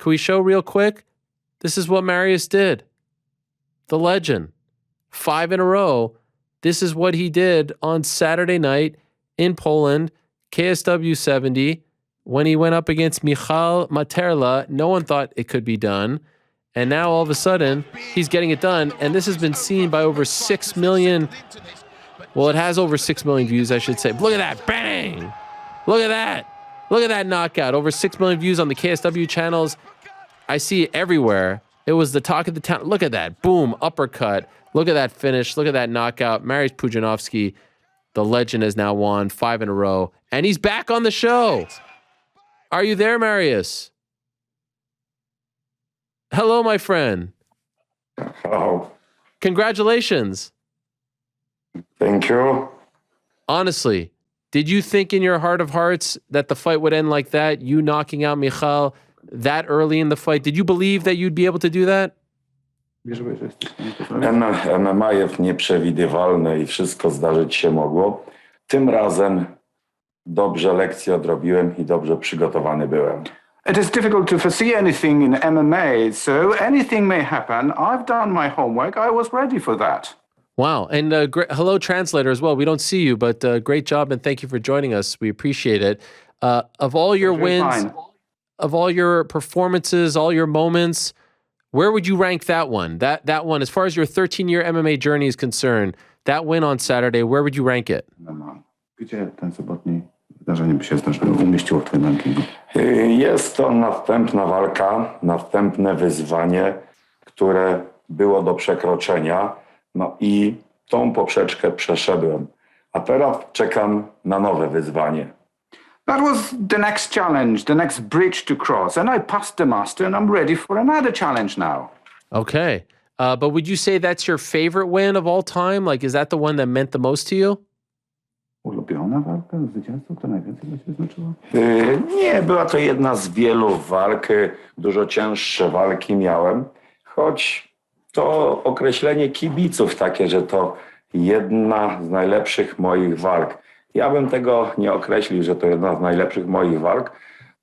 Can we show real quick? This is what Mariusz did. The legend. 5 in a row. This is what he did on Saturday night in Poland, KSW 70, when he went up against Michal Materla. No one thought it could be done. And now all of a sudden, he's getting it done. And this has been seen by over 6 million. Well, it has over 6 million views, I should say. Look at that. Bang. Look at that. Look at that knockout. Over 6 million views on the KSW channels. I see it everywhere. It was the talk of the town. Look at that. Boom. Uppercut. Look at that finish. Look at that knockout. Mariusz Pudzianowski, the legend, has now won 5 in a row. And he's back on the show. Are you there, Mariusz? Hello, my friend. Hello. Congratulations. Thank you. Honestly, did you think in your heart of hearts that the fight would end like that? You knocking out Michal that early in the fight? Did you believe that you'd be able to do that? MMA jest nieprzewidywalne i wszystko zdarzyć się mogło. Tym razem dobrze lekcje odrobiłem i dobrze przygotowany byłem. It is difficult to foresee anything in MMA, so anything may happen. I've done my homework. I was ready for that. Wow. And hello, translator, as well. We don't see you, but great job, and thank you for joining us. We appreciate it. Of all your wins, of all your performances, all your moments, where would you rank that one? That one, as far as your 13-year MMA journey is concerned, that win on Saturday, where would you rank it? Gdzie ten sobotni wydarzenie by się umieściło w twoim rankingu? Jest to następna walka, następne wyzwanie, które było do przekroczenia. No i tą poprzeczkę przeszedłem. A teraz czekam na nowe wyzwanie. That was the next challenge, the next bridge to cross. And I passed the master and I'm ready for another challenge now. Okay. But would you say that's your favorite win of all time? Like, is that the one that meant the most to you? Ulubiona walka, zwycięstwo, to najwięcej dla ciebie znaczyło? Nie, była to jedna z wielu walk. Dużo cięższe walki miałem. Choć to określenie kibiców takie, że to jedna z najlepszych moich walk. Ja bym tego nie określił, że to jedna z najlepszych moich walk,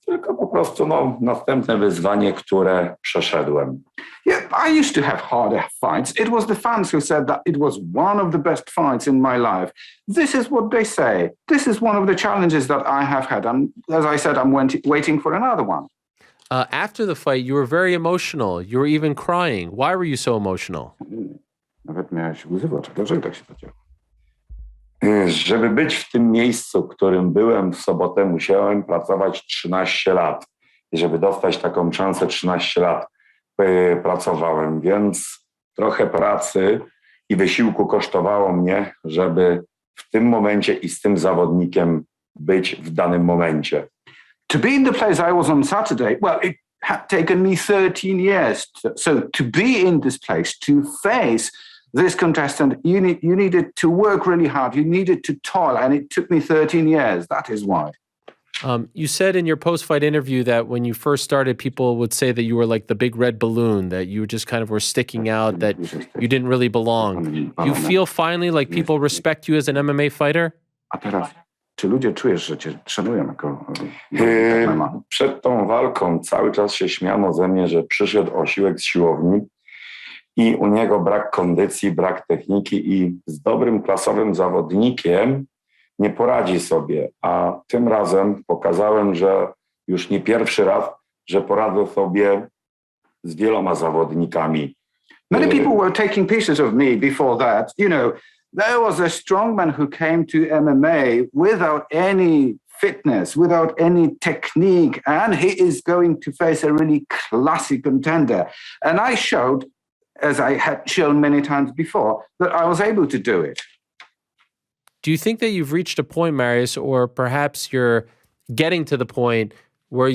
tylko po prostu następne wyzwanie, które przeszedłem. Yeah, I used to have harder fights. It was the fans who said that it was one of the best fights in my life. This is what they say. This is one of the challenges that I have had. As I said, I'm waiting for another one. After the fight, you were very emotional. You were even crying. Why were you so emotional? Nawet miałeś łzy w oczach. Dlaczego tak się zadziało? Żeby być w tym miejscu, w którym byłem w sobotę, musiałem pracować 13 lat. I żeby dostać taką szansę, 13 lat pracowałem, więc trochę pracy i wysiłku kosztowało mnie, żeby w tym momencie i z tym zawodnikiem być w danym momencie. To be in the place I was on Saturday, well, it had taken me 13 years. So to be in this place, to face this contestant, you needed to work really hard. You needed to toil, and it took me 13 years. That is why. You said in your post-fight interview that when you first started, people would say that you were like the big red balloon, that you just kind of were sticking out, that you didn't really belong. You feel finally like people respect you as an MMA fighter? A teraz, czy ludzie czujesz, że cię szanują jako MMA? Przed tą walką cały czas się śmiano ze mnie, że przyszedł osiłek z siłowni i u niego brak kondycji, brak techniki i z dobrym klasowym zawodnikiem nie poradzi sobie. A tym razem pokazałem, że już nie pierwszy raz, że poradzę sobie z wieloma zawodnikami. Many people were taking pieces of me before that. You know, there was a strongman who came to MMA without any fitness, without any technique, and he is going to face a really classic contender. And I showed, as I had shown many times before, that I was able to do it. Do you think that you've reached a point, Mariusz, or perhaps you're getting to the point where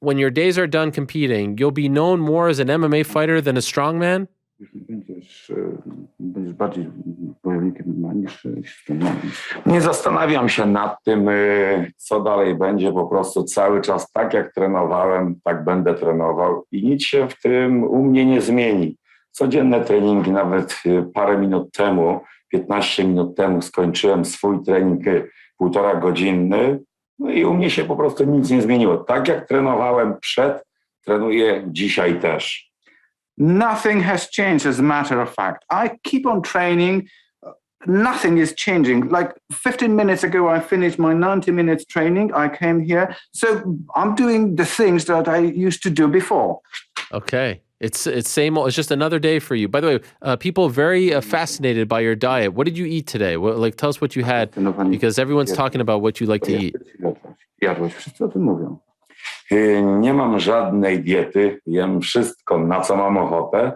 when your days are done competing, you'll be known more as an MMA fighter than a strongman? Będziesz bardziej bojownikiem niż strongmanem. Nie zastanawiam się nad tym, co dalej będzie. Po prostu cały czas tak jak trenowałem, tak będę trenował i nic się w tym u mnie nie zmieni. Codzienne treningi, nawet parę minut temu, 15 minut temu skończyłem swój trening 1,5 godzinny, no i u mnie się po prostu nic nie zmieniło. Tak jak trenowałem przed trenuję dzisiaj też. Nothing has changed, as a matter of fact. I keep on training. Nothing is changing. Like 15 minutes ago, I finished my 90 minutes training. I came here. So I'm doing the things that I used to do before. Okay. It's same old. It's just another day for you. By the way, people are very fascinated by your diet. What did you eat today? Tell us what you had, because everyone's talking about what you like to eat. Jadłeś, wszyscy o tym mówią. Nie mam żadnej diety, jem wszystko, na co mam ochotę.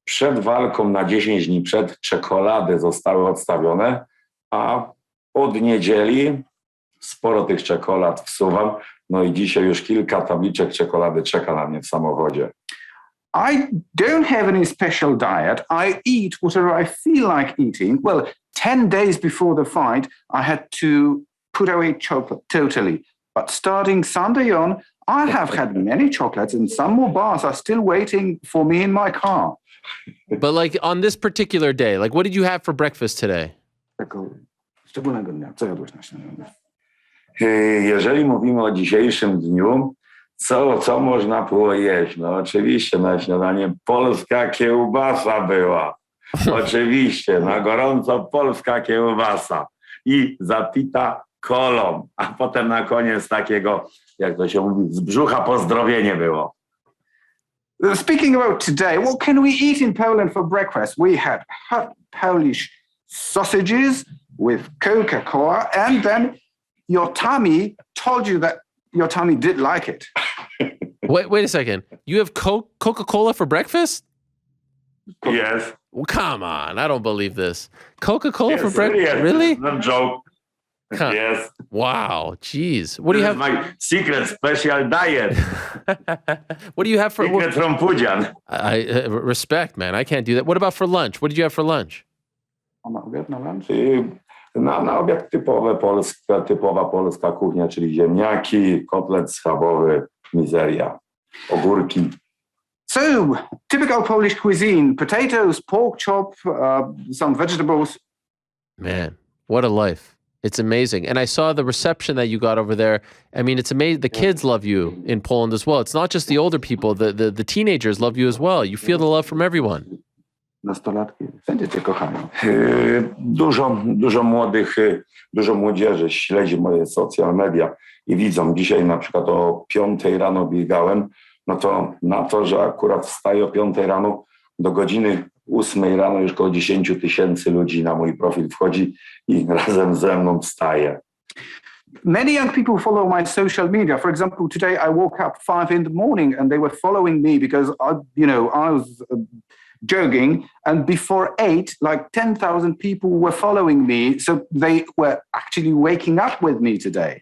Przed walką na 10 dni przed czekolady zostały odstawione, a od niedzieli sporo tych czekolad wsuwam. No i dzisiaj już kilka tabliczek czekolady czeka na mnie w samochodzie. I don't have any special diet. I eat whatever I feel like eating. Well, 10 days before the fight, I had to put away chocolate totally. But starting Sunday on, I have had many chocolates and some more bars are still waiting for me in my car. But like on this particular day, like what did you have for breakfast today? Szczególnego dnia. Co jadłeś na śniadanie? Jeżeli mówimy o dzisiejszym dniu, co można było jeść? No oczywiście na śniadanie polska kiełbasa była. Oczywiście, na gorąco polska kiełbasa i zapita kolą, a potem na koniec takiego, jak to się mówi, z brzucha pozdrowienie było. Speaking about today, what can we eat in Poland for breakfast? We had hot Polish sausages with Coca-Cola, and then your tummy told you that your tummy did like it. Wait a second. You have Coca-Cola for breakfast? Yes. Well, come on. I don't believe this. Coca-Cola Yes, for breakfast? yes. Really? No joke. Huh. Yes. Wow. Jeez. What do you have? My secret special diet. What do you have for Secret from Pudzian. I respect, man. I can't do that. What about for lunch? What did you have for lunch? Na obiad, na lunch? Na obiad typowa polska kuchnia, czyli ziemniaki, kotlet schabowy, mizeria, ogórki. So, typical Polish cuisine, potatoes, pork chop, some vegetables. Man, what a life. It's amazing. And I saw the reception that you got over there. I mean, it's amazing. The kids love you in Poland as well. It's not just the older people. The teenagers love you as well. You feel the love from everyone. Nastolatki, wszędzie cię kochają. Dużo młodzieży śledzi moje social media i widzą. Dzisiaj na przykład o 5 rano biegałem, no to na to, że akurat wstaję o 5 rano, do godziny 8 rano już około 10 000 ludzi na mój profil wchodzi i razem ze mną wstaje. Many young people follow my social media. For example, today I woke up 5 in the morning and they were following me because I was jogging, and before 8, like 10,000 people were following me. So they were actually waking up with me today.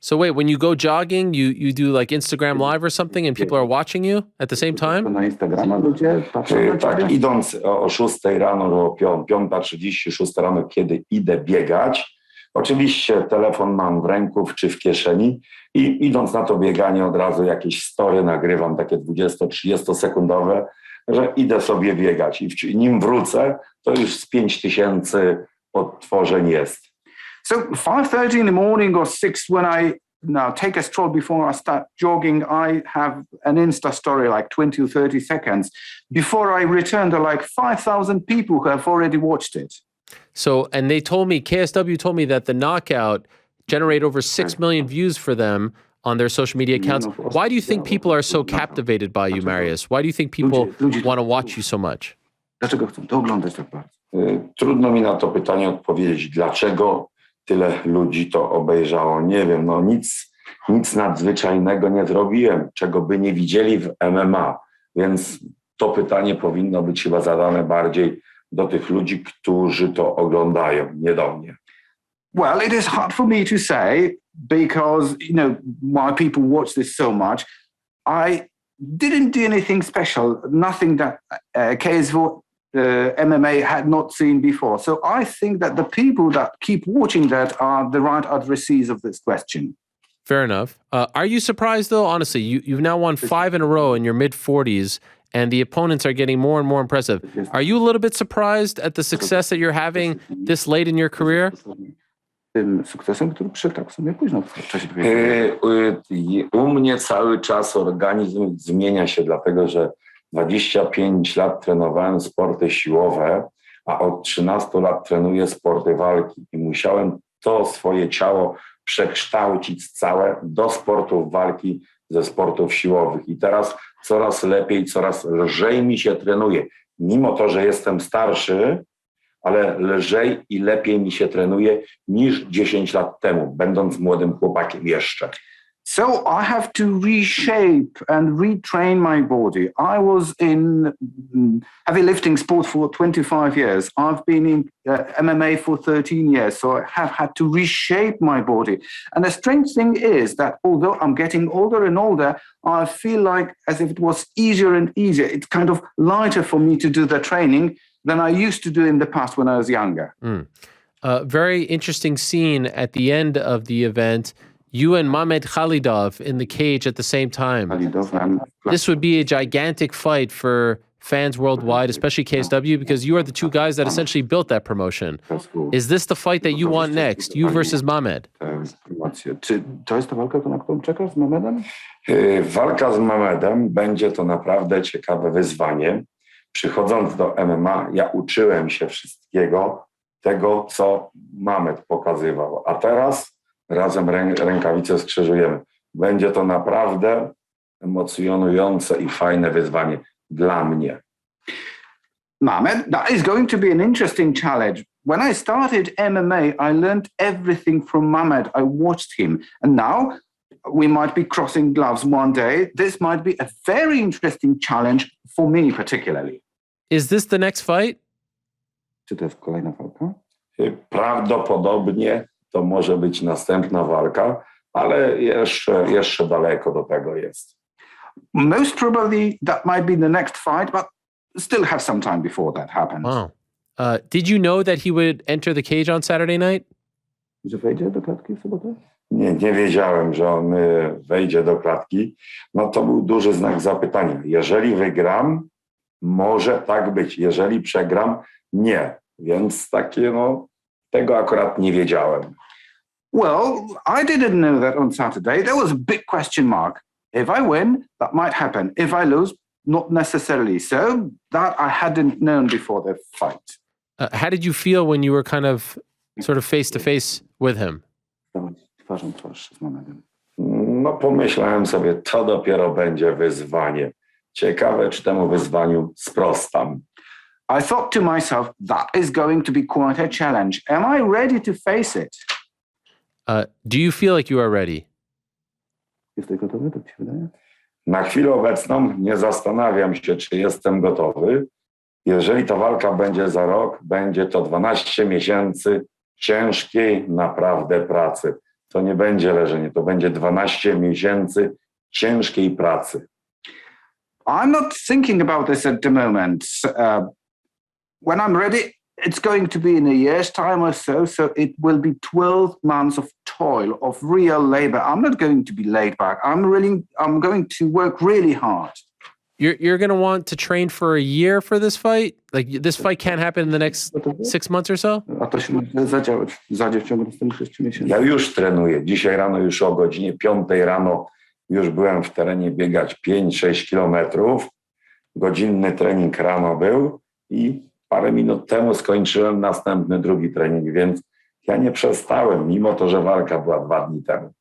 So wait, when you go jogging, you do like Instagram Live or something and people are watching you at the same time? Na Instagrama ludzie patrzą na Tak, ciebie. idąc o 6 rano, o 5:30, 6 rano, kiedy idę biegać, oczywiście telefon mam w ręku czy w kieszeni i idąc na to bieganie od razu jakieś story nagrywam, takie 20-30 sekundowe, że idę sobie biegać i nim wrócę, to już z 5000 odtworzeń jest. So 5:30 in the morning or 6 when I now take a stroll before I start jogging, I have an Insta story like 20 or 30 seconds. Before I return, there are like 5,000 people who have already watched it. So, and they told me, KSW told me that the knockout generated over 6 million views for them on their social media accounts. Why do you think people are so captivated by you, Mariusz? Why do you think people want to watch you so much? Dlaczego chcą to oglądać tak bardzo? Trudno mi na to pytanie odpowiedzieć. Dlaczego tyle ludzi to obejrzało? Nie wiem, no nic nadzwyczajnego nie zrobiłem, czego by nie widzieli w MMA. Więc to pytanie powinno być chyba zadane bardziej do tych ludzi, którzy to oglądają, nie do mnie. Well, it is hard for me to say because, why people watch this so much. I didn't do anything special, nothing that KSW MMA had not seen before. So I think that the people that keep watching that are the right addressees of this question. Fair enough. Are you surprised, though? Honestly, you've now won 5 in a row in your mid-40s, and the opponents are getting more and more impressive. Are you a little bit surprised at the success that you're having this late in your career? tym sukcesem, który przyszedł tak sobie późno w czasie U mnie cały czas organizm zmienia się, dlatego że 25 lat trenowałem sporty siłowe, a od 13 lat trenuję sporty walki i musiałem to swoje ciało przekształcić całe do sportów walki ze sportów siłowych. I teraz coraz lepiej, coraz lżej mi się trenuje. Mimo to, że jestem starszy, ale lżej i lepiej mi się trenuje niż 10 lat temu, będąc młodym chłopakiem jeszcze. So I have to reshape and retrain my body. I was in heavy lifting sport for 25 years. I've been in MMA for 13 years, so I have had to reshape my body. And the strange thing is that although I'm getting older and older, I feel like as if it was easier and easier. It's kind of lighter for me to do the training than I used to do in the past when I was younger. Very interesting scene at the end of the event. You and Mamed Khalidov in the cage at the same time. This would be a gigantic fight for fans worldwide, especially KSW, because you are the two guys that essentially built that promotion. Is this the fight that you want next, you versus Mamed? Czy to jest ta walka, na którą czekasz z Mamedem? Walka z Mamedem będzie to naprawdę ciekawe wyzwanie. Przychodząc do MMA, ja uczyłem się wszystkiego tego, co Mamed pokazywał. A teraz razem rękawice skrzyżujemy. Będzie to naprawdę emocjonujące i fajne wyzwanie dla mnie. Mamed, that is going to be an interesting challenge. When I started MMA, I learned everything from Mamed. I watched him. And now we might be crossing gloves one day. This might be a very interesting challenge for me particularly. Is this the next fight? Czy to jest kolejna walka? Prawdopodobnie to może być następna walka, ale jeszcze daleko do tego jest. Most probably that might be the next fight, but still have some time before that happens. Wow. Did you know that he would enter the cage on Saturday night? Że wejdzie do klatki w sobotę? Nie wiedziałem, że on wejdzie do klatki. No to był duży znak zapytania. Jeżeli wygram, może tak być. Jeżeli przegram, nie. Więc tego akurat nie wiedziałem. Well, I didn't know that on Saturday. There was a big question mark. If I win, that might happen. If I lose, not necessarily. So that I hadn't known before the fight. How did you feel when you were kind of sort of face to face with him? Twarzą w twarz z Mamedem. No pomyślałem sobie, to dopiero będzie wyzwanie. Ciekawe, czy temu wyzwaniu sprostam. I thought to myself, that is going to be quite a challenge. Am I ready to face it? Do you feel like you are ready? Jesteś gotowy, tak ci wydaje? Na chwilę obecną nie zastanawiam się, czy jestem gotowy. Jeżeli ta walka będzie za rok, będzie to 12 miesięcy ciężkiej naprawdę pracy. To nie będzie leżenie, to będzie 12 miesięcy ciężkiej pracy. I'm not thinking about this at the moment. When I'm ready, it's going to be in a year's time or so. So it will be 12 months of toil, of real labor. I'm not going to be laid back. I'm going to work really hard. You're going to want to train for a year for this fight? Like this fight can't happen in the next 6 months or so? A to się zadzie w ciągu następnych 6 miesięcy. Ja już trenuję. Dzisiaj rano już o godzinie 5 rano już byłem w terenie biegać 5-6 kilometrów. Godzinny trening rano był i parę minut temu skończyłem następny drugi trening, więc ja nie przestałem, mimo to, że walka była 2 dni temu.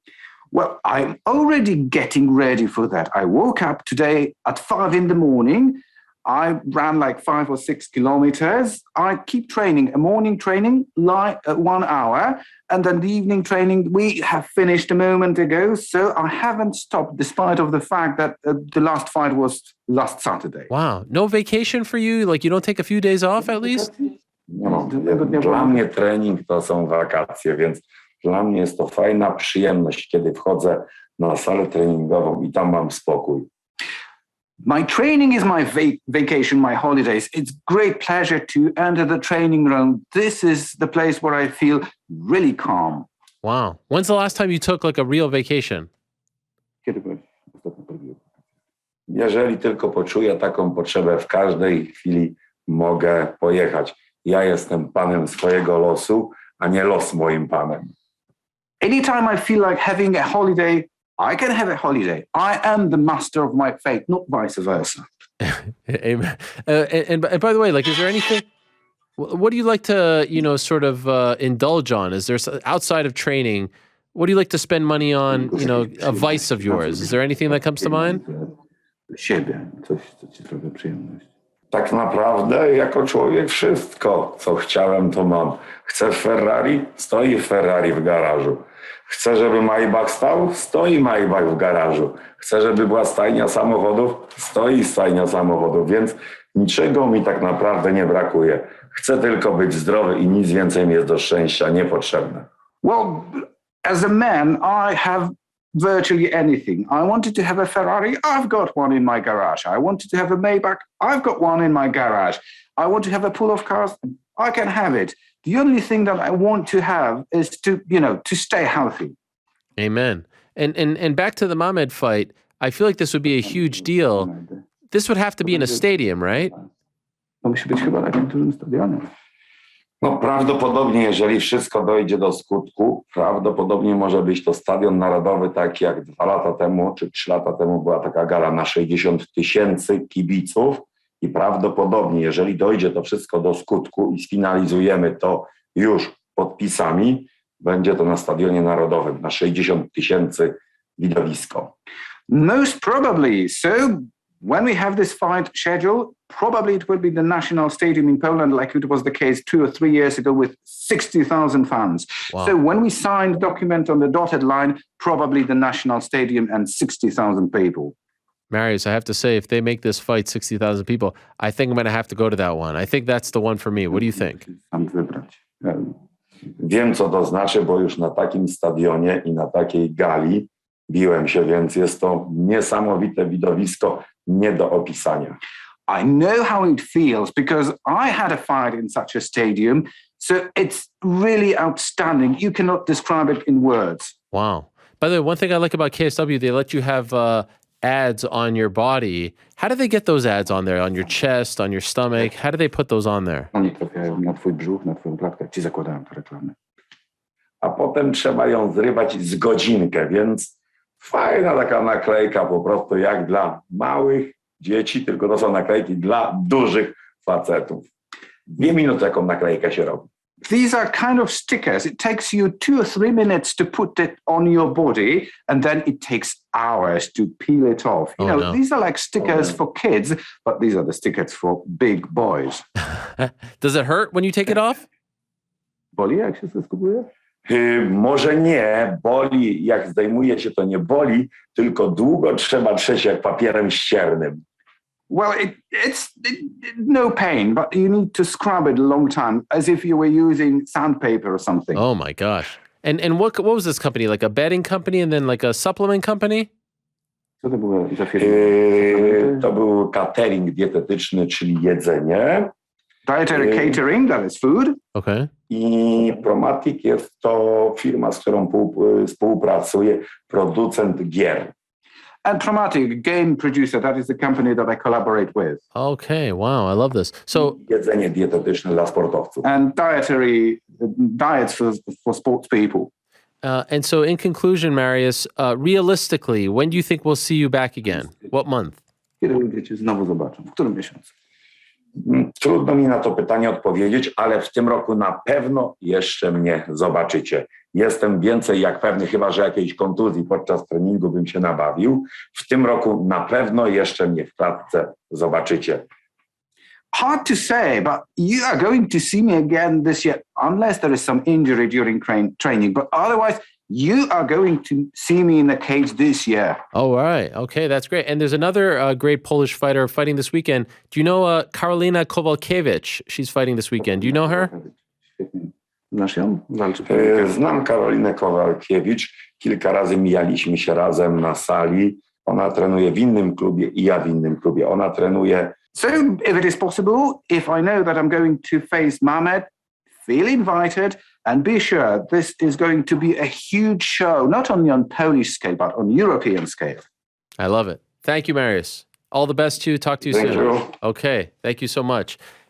Well, I'm already getting ready for that. I woke up today at 5 in the morning. I ran like 5 or 6 kilometers. I keep training, a morning training, like 1 hour, and then the evening training we have finished a moment ago. So I haven't stopped, despite of the fact that the last fight was last Saturday. Wow. No vacation for you? Like you don't take a few days off at least? No, dla mnie trening to są wakacje, więc dla mnie jest to fajna przyjemność, kiedy wchodzę na salę treningową i tam mam spokój. My training is my vacation, my holidays. It's great pleasure to enter the training room. This is the place where I feel really calm. Wow. When's the last time you took like a real vacation? Jeżeli tylko poczuję taką potrzebę, w każdej chwili mogę pojechać. Ja jestem panem swojego losu, a nie los moim panem. Anytime I feel like having a holiday, I can have a holiday. I am the master of my fate, not vice versa. Amen. And by the way, like, is there anything? What do you like to, sort of indulge on? Is there outside of training? What do you like to spend money on? A vice of yours. Is there anything that comes to mind? Siebie, coś, co ci sprawia przyjemność. Tak naprawdę jako człowiek wszystko, co chciałem, to mam. Chcę Ferrari? Stoi Ferrari w garażu. Chcę, żeby Maybach stał? Stoi Maybach w garażu. Chcę, żeby była stajnia samochodów? Stoi stajnia samochodów, więc niczego mi tak naprawdę nie brakuje. Chcę tylko być zdrowy i nic więcej mi jest do szczęścia niepotrzebne. Well, as a man, I have virtually anything. I wanted to have a Ferrari, I've got one in my garage. I wanted to have a Maybach, I've got one in my garage. I want to have a pool of cars, I can have it. The only thing that I want to have is to stay healthy. Amen. And back to the Mamed fight, I feel like this would be a huge deal. This would have to be in a stadium, right? To musi być chyba na takim dużym stadionie. No prawdopodobnie, jeżeli wszystko dojdzie do skutku, prawdopodobnie może być to stadion narodowy, tak jak 2 lata temu czy 3 lata temu była taka gala na 60 000 kibiców i prawdopodobnie, jeżeli dojdzie to wszystko do skutku i sfinalizujemy to już podpisami, będzie to na stadionie narodowym, na 60 000 widowisko. Most probably. So when we have this fight scheduled, probably it will be the national stadium in Poland, like it was the case 2 or 3 years ago with 60,000 fans. Wow. So when we signed the document on the dotted line, probably the national stadium and 60,000 people. Mariusz, I have to say, if they make this fight 60,000 people, I think I'm going to have to go to that one. I think that's the one for me. What do you think? Sam wybrać. Wiem, co to znaczy, bo już na takim stadionie i na takiej gali biłem się, więc jest to niesamowite widowisko, nie do opisania. I know how it feels because I had a fight in such a stadium. So it's really outstanding. You cannot describe it in words. Wow. By the way, one thing I like about KSW, they let you have ads on your body. How do they get those ads on there? On your chest, on your stomach? How do they put those on there? Oni trafiają na twój brzuch, na twoją klatkę, ci zakładają te reklamy. A potem trzeba ją zrywać z godzinkę, więc fajna taka naklejka po prostu jak dla małych dzieci, tylko to są naklejki dla dużych facetów. 2 minuty taką naklejkę się robi. These are kind of stickers. It takes you 2 or 3 minutes to put it on your body, and then it takes hours to peel it off. These are like stickers for kids, but these are the stickers for big boys. Does it hurt when you take it off? Boli, jak się zeskubuje? Może nie, boli, jak zdejmuje się, to nie boli, tylko długo trzeba trzeć jak papierem ściernym. Well, it's no pain, but you need to scrub it a long time, as if you were using sandpaper or something. Oh my gosh. And what was this company? Like a bedding company and then like a supplement company? Co to było za firma? To był catering dietetyczny, czyli jedzenie. Dietary catering, that is food. Okay. I Promatic jest to firma, z którą współpracuje, producent gier. And Promatic, game producer, that is the company that I collaborate with. Okay, wow, I love this. So Jedzenie dietetyczne dla sportowców. And diets for sports people. And so in conclusion, Mariusz, realistically, when do you think we'll see you back again? What month? Kiedy ludzie cię znowu zobaczą? W którym miesiącu? Trudno mi na to pytanie odpowiedzieć, ale w tym roku na pewno jeszcze mnie zobaczycie. Jestem więcej jak pewny, chyba że jakiejś kontuzji podczas treningu bym się nabawił. W tym roku na pewno jeszcze mnie w klatce zobaczycie. Hard to say, but you are going to see me again this year, unless there is some injury during training. But otherwise, you are going to see me in the cage this year. Oh, all right. Okay, that's great. And there's another great Polish fighter fighting this weekend. Do you know Karolina Kowalkiewicz? She's fighting this weekend. Do you know her? Znasz ją? Znam Karolinę Kowalkiewicz. Kilka razy mijaliśmy się razem na sali. Ona trenuje w innym klubie i ja w innym klubie. Ona trenuje. So, if it is possible, if I know that I'm going to face Mamed, feel invited and be sure this is going to be a huge show, not only on Polish scale, but on European scale. I love it. Thank you, Mariusz. All the best to you. Talk to you Thank soon. you. Okay. Thank you so much.